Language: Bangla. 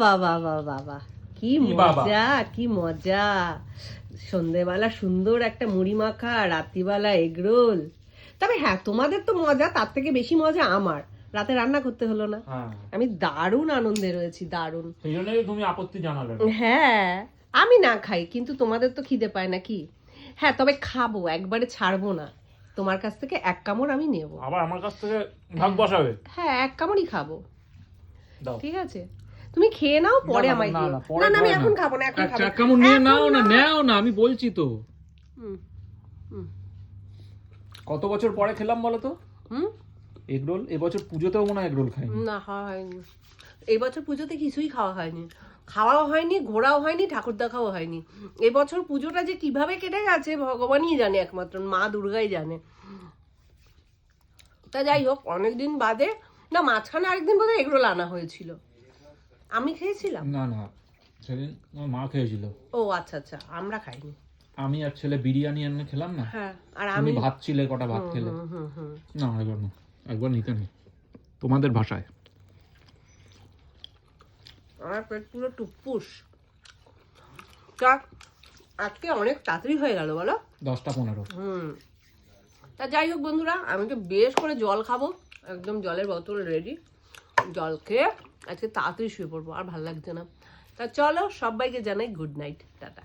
বাবা বাবা, কি মজা কি মজা। সন্ধেবেলা সুন্দর একটা মুড়ি মাখা, রাত্রিবেলা এগরোল। তবে হ্যাঁ, তোমাদের তো মজা, তার থেকে বেশি মজা আমার। রাতে রান্না করতে হলো না, আমি দারুণ আনন্দে রয়েছি, দারুণ। সেই জন্যই তুমি আপত্তি জানালে। হ্যাঁ, আমি না খাই কিন্তু তোমাদের তো খিদে পায় নাকি? হ্যাঁ, তবে খাবো, একবারে ছাড়বো না। তোমার কাছ থেকে এক কামড় আমি নেব। আবার আমার কাছ থেকে ভাগ বসাবে? হ্যাঁ, এক কামড়ই খাবো, ঠিক আছে? তুমি খেয়ে নাও, পরে আমায় দিও। না না, আমি এখন খাবো না, এখন খাবো। এক কামড় নিয়ে নাও না, নাও না, আমি বলছি তো। কত বছর পরে খেলাম বলো তো এগরোল? এবছর পুজোতেও মনে হয় এগরোল খাইনি। না, হয়নি। এই বছর পুজোতে কিছুই খাওয়া হয়নি, খাওয়াও হয়নি, ঘোরাও হয়নি, ঠাকুর দেখাও হয়নি। এবছর পুজোটা যে কিভাবে কেটে গেছে ভগবানই জানে, একমাত্র মা দুর্গাই জানে। তা যাই হোক, অনেকদিন বাদে, না মাঝখানে আরেকদিন বোধহয় এগরোল আনা হয়েছিল, আমি খেয়েছিলাম। না না, সেদিন আমার মা খেয়েছিল। ও আচ্ছা আচ্ছা, আমরা খাইনি। আমি আর ছেলে বিরিয়ানি এনে খেলাম না। হ্যাঁ, আর আমি আমি ভাত ছিলে, কটা ভাত খেলে। না একবার না, একবার নিতে নেই তোমাদের ভাষায়। আমার পেট পুরো টুপ্পুস। তা আজকে অনেক তাড়াতাড়ি হয়ে গেল বলো, 10টা 15। তা যাই হোক বন্ধুরা, আমি তো বেশ করে জল খাবো, একদম জলের বোতল রেডি। জল খেয়ে আজকে তাড়াতাড়ি শুয়ে পড়বো, আর ভালো লাগছে না। তা চলো, সবাইকে জানাই গুড নাইট, টাটা।